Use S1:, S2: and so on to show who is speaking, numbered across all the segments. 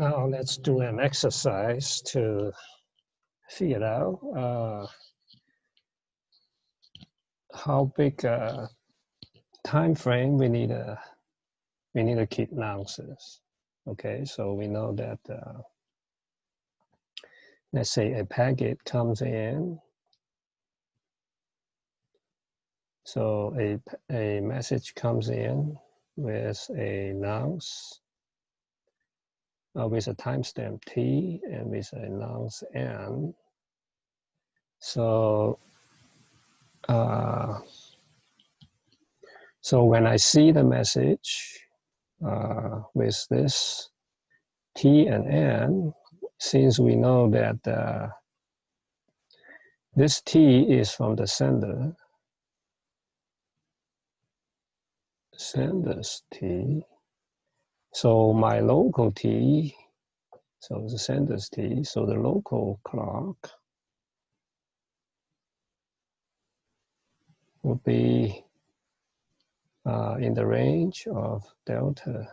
S1: Now let's do an exercise to figure out how big a time frame we need to keep nonces. Okay, so we know that let's say a packet comes in. So a message comes in with a nonce, with a timestamp t and with a nonce n. So so when I see the message with this t and n, since we know that this t is from the sender's t, so my local t, so the sender's t, so the local clock would be in the range of delta,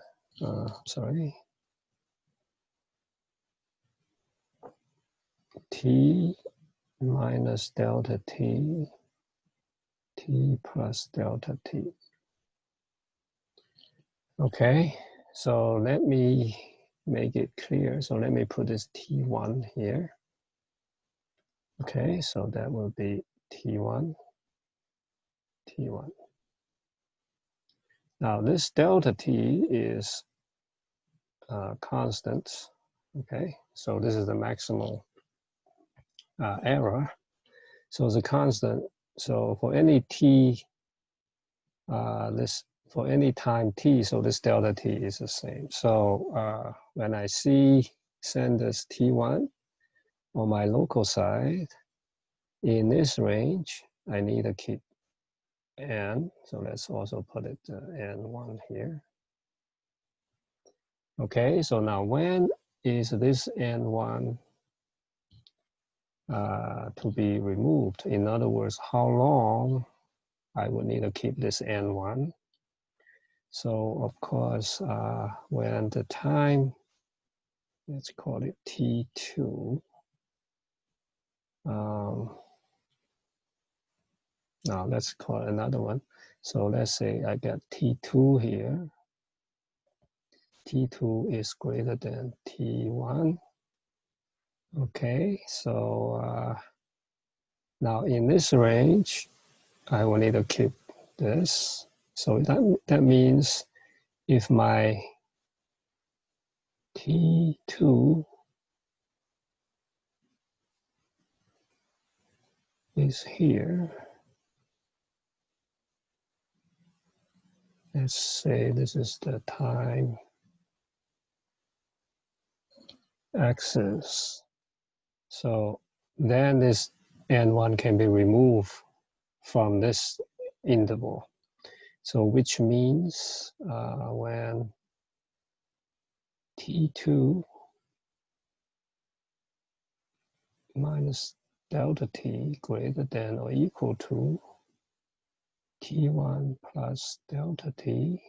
S1: t minus delta t, t plus delta t. Okay, so let me make it clear. So let me put this t1 here. Okay, so that will be t1, t1. Now this delta t is constant. Okay, so this is the maximal error. So it's a constant. So for any t, for any time t, so this delta t is the same. So when I see sender's t1 on my local side, in this range, I need to keep n. So let's also put it n1 here. Okay, so now when is this n1 to be removed? In other words, how long I would need to keep this n1? So of course, when the time, let's call it t2. Now let's call it another one. So let's say I got t2 here. t2 is greater than t1. Okay, so now in this range, I will need to keep this. So that means if my t2 is here, let's say this is the time axis. So then this n1 can be removed from this interval. So which means when t2 minus delta t greater than or equal to t1 plus delta t,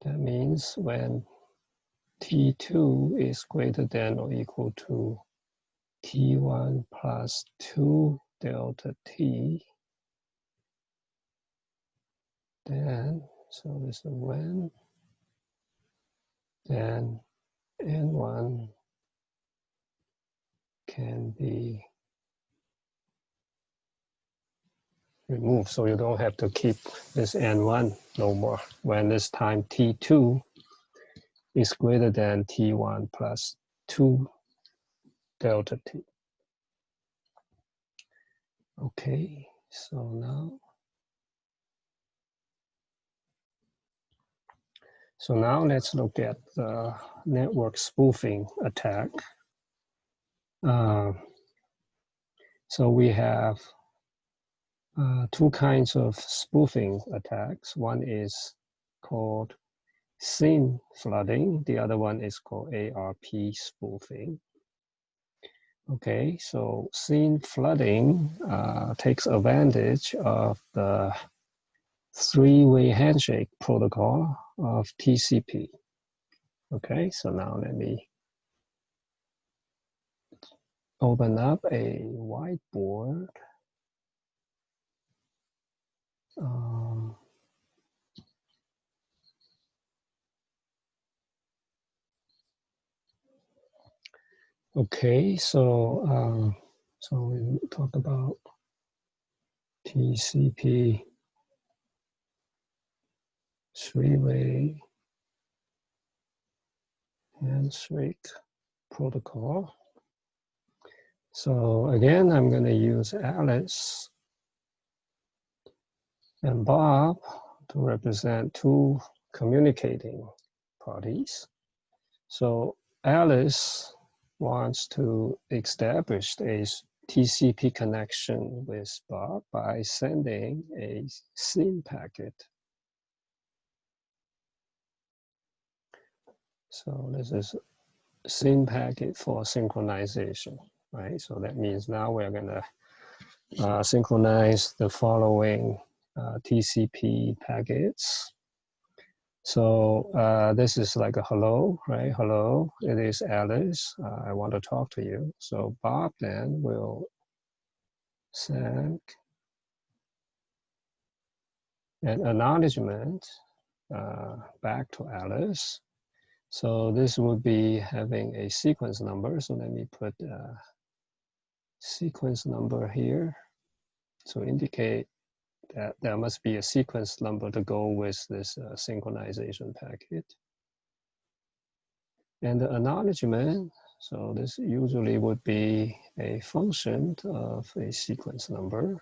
S1: that means when t2 is greater than or equal to t1 plus 2 delta t, then, so this is when, then n1 can be removed. So you don't have to keep this n1 no more when this time t2 is greater than t1 plus 2 delta t. Okay, so now let's look at the network spoofing attack. So we have two kinds of spoofing attacks. One is called SYN flooding. The other one is called ARP spoofing. Okay, so SYN flooding takes advantage of the three-way handshake protocol of TCP. Okay, so now let me open up a whiteboard. Okay, so we talk about TCP three-way handshake protocol. So again, I'm going to use Alice and Bob to represent two communicating parties. So Alice wants to establish a TCP connection with Bob by sending a SYN packet. So this is SYN packet for synchronization, right? So that means now we're going to synchronize the following TCP packets. So this is like a hello, right? Hello, it is Alice. I want to talk to you. So Bob then will send an acknowledgement back to Alice. So this would be having a sequence number. So let me put a sequence number here to indicate that there must be a sequence number to go with this synchronization packet. And the acknowledgement, so this usually would be a function of a sequence number.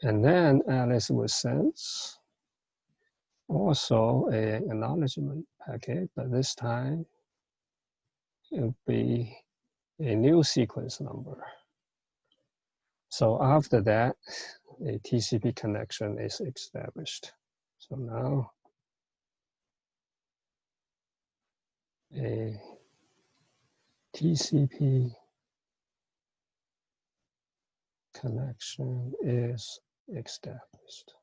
S1: And then Alice will send also an acknowledgement packet, but this time it will be a new sequence number. So after that, a TCP connection is established. So now a TCP connection is established.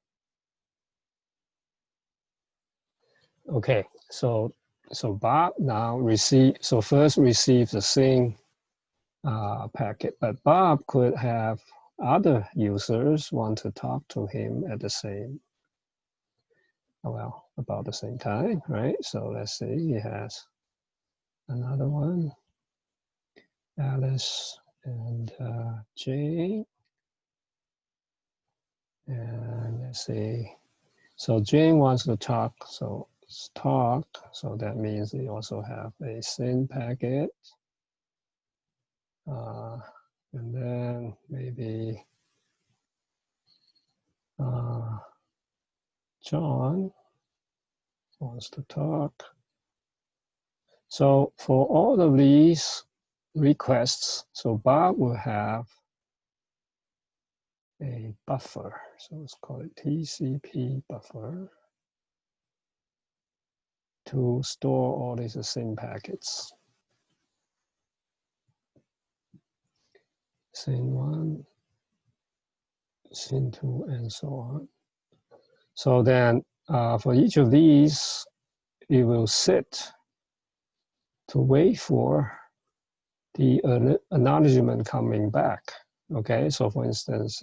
S1: Okay, so Bob now first receives the SYN packet, but Bob could have other users want to talk to him at the same, well, about the same time, right? So let's see, he has another one, Alice and Jane. And let's see, so Jane wants to talk, so talk, so that means they also have a SYN packet. And then maybe John wants to talk. So for all of these requests, so Bob will have a buffer. So let's call it TCP buffer to store all these SYN packets. SYN1, SYN2, and so on. So then for each of these, it will sit to wait for the acknowledgement coming back. Okay, so for instance,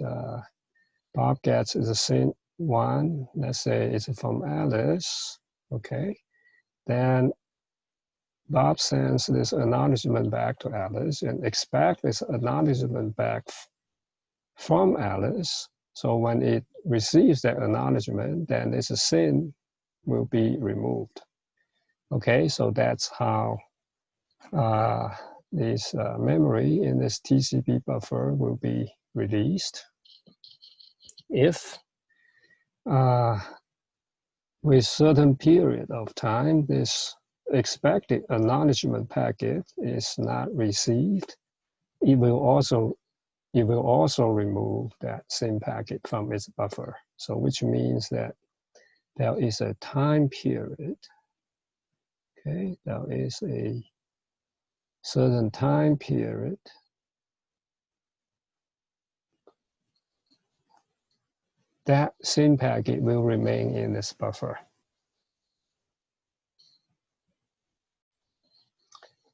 S1: Bob gets the SYN1, let's say it's from Alice. Okay, then Bob sends this acknowledgement back to Alice and expect this acknowledgement back from Alice. So when it receives that acknowledgement, then this SYN will be removed. Okay, so that's how this memory in this TCP buffer will be released. If with certain period of time, this expected acknowledgement packet is not received, it will also remove that SYN packet from its buffer. So which means that there is a time period. Okay, there is a certain time period that SYN packet will remain in this buffer.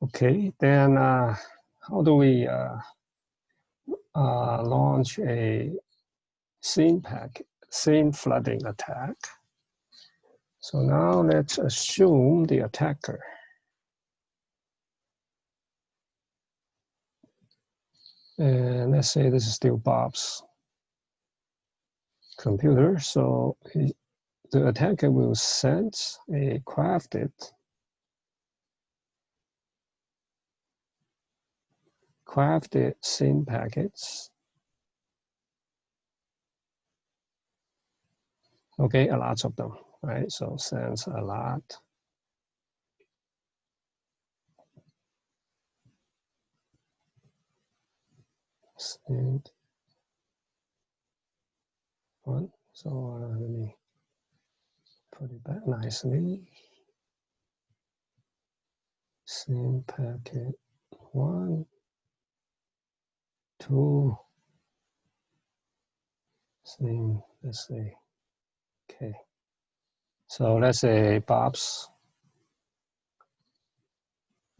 S1: Okay, then how do we launch a scene flooding attack? So now let's assume the attacker. And let's say this is still Bob's computer. So the attacker will send a crafted scene packets. Okay, a lot of them, right? So sends a lot. Send one. So let me put it back nicely. Scene packet 1, 2. Scene, let's say, okay. So let's say Bob's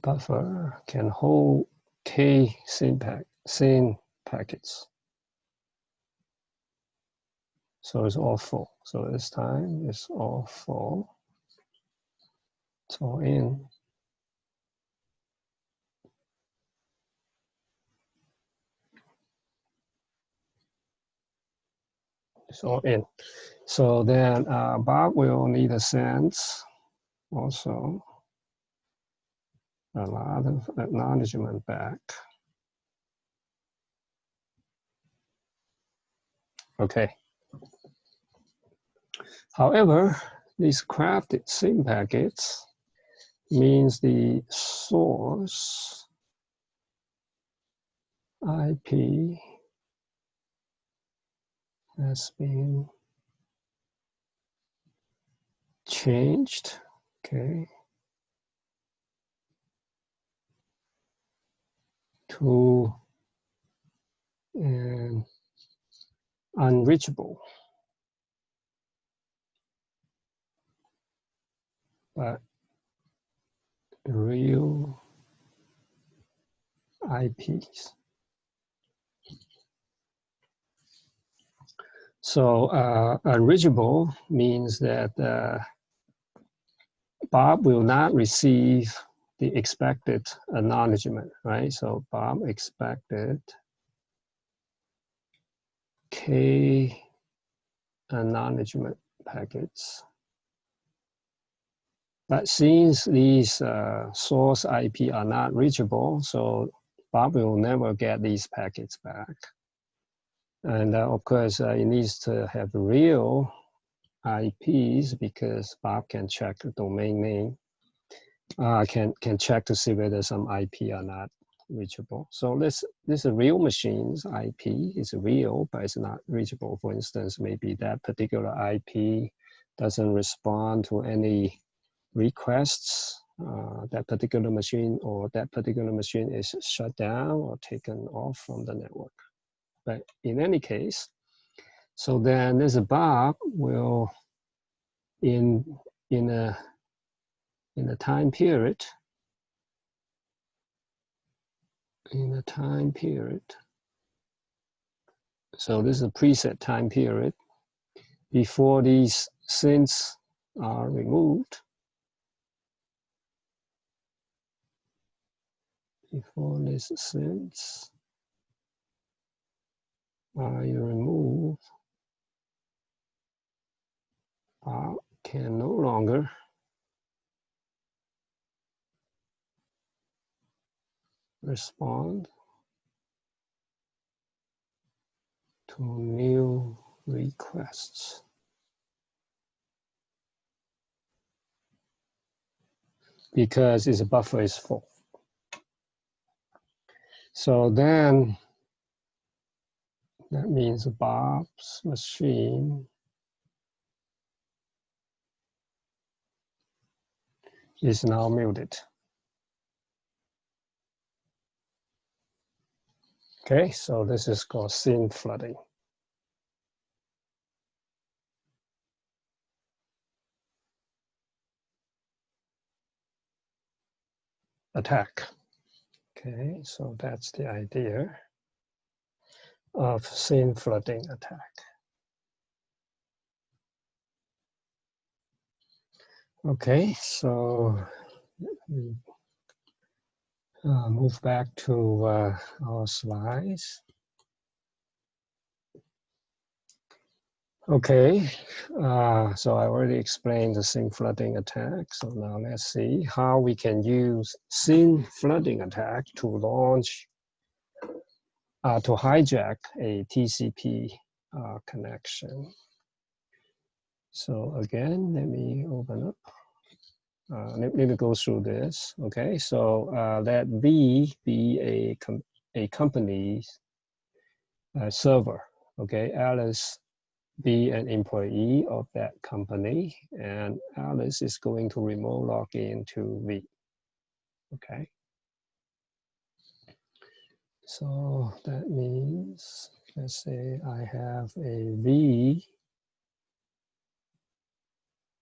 S1: buffer can hold K scene packets. So it's all full. So this time it's all full. It's all in. It's all in. So then Bob will need a sense also a lot of acknowledgement back. Okay. However, these crafted scene packets means the source IP has been changed, okay, to an unreachable, but real IPs. So unreachable means that Bob will not receive the expected acknowledgement, right? So Bob expected K acknowledgement packets. But since these source IP are not reachable, so Bob will never get these packets back. And of course, it needs to have real IPs because Bob can check the domain name, can check to see whether some IP are not reachable. So this is a real machine's IP is real, but it's not reachable. For instance, maybe that particular IP doesn't respond to any requests. That particular machine or that particular machine is shut down or taken off from the network. But in any case, so then this Bob will in a time period, so this is a preset time period before these sins are removed. Before these sins are removed, Bob can no longer respond to new requests. Because its buffer is full. So then that means Bob's machine is now muted. Okay, so this is called scene flooding. attack. Okay, so that's the idea of scene flooding attack. Okay, so we move back to our slides. Okay, so I already explained the scene flooding attack. So now let's see how we can use scene flooding attack to launch, to hijack a TCP connection. So again, let me open up. Let me go through this. Okay, so let V be a company's server. Okay, Alice be an employee of that company, and Alice is going to remote log in to V. Okay. So that means, let's say I have a V.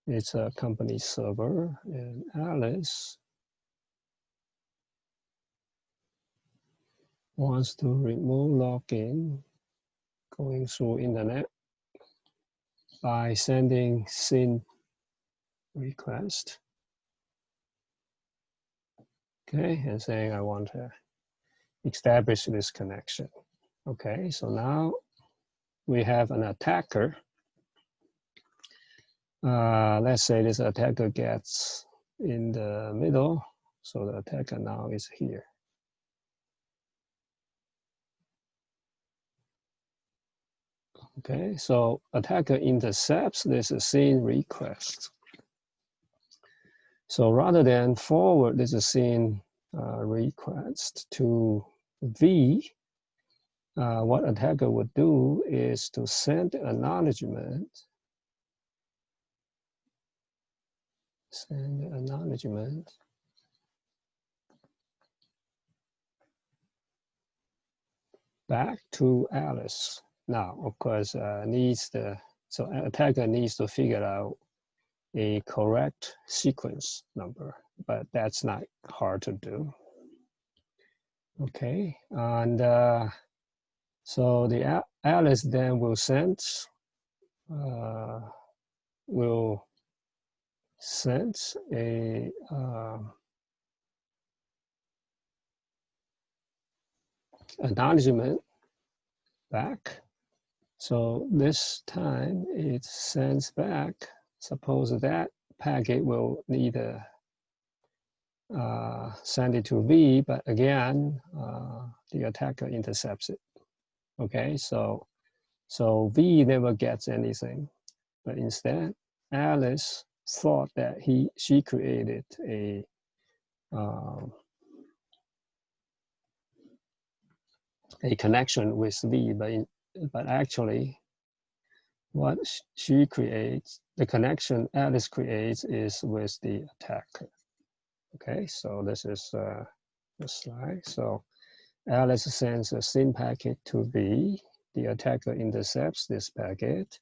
S1: It's a company server, and Alice wants to remote log in going through internet by sending SYN request. Okay, and saying I want to establish this connection. Okay, so now we have an attacker. Let's say this attacker gets in the middle. So the attacker now is here. Okay, so attacker intercepts this SYN request. So rather than forward this SYN request to V, what attacker would do is to send acknowledgement, back to Alice. Now, of course, so attacker needs to figure out a correct sequence number, but that's not hard to do. Okay, and so the Alice then will send a acknowledgement back. So this time it sends back. Suppose that packet will either send it to V, but again, the attacker intercepts it. Okay, so V never gets anything, but instead, Alice thought that she created a connection with V, but actually, what she creates, the connection Alice creates, is with the attacker. Okay, so this is the slide. So Alice sends a SYN packet to V. The attacker intercepts this packet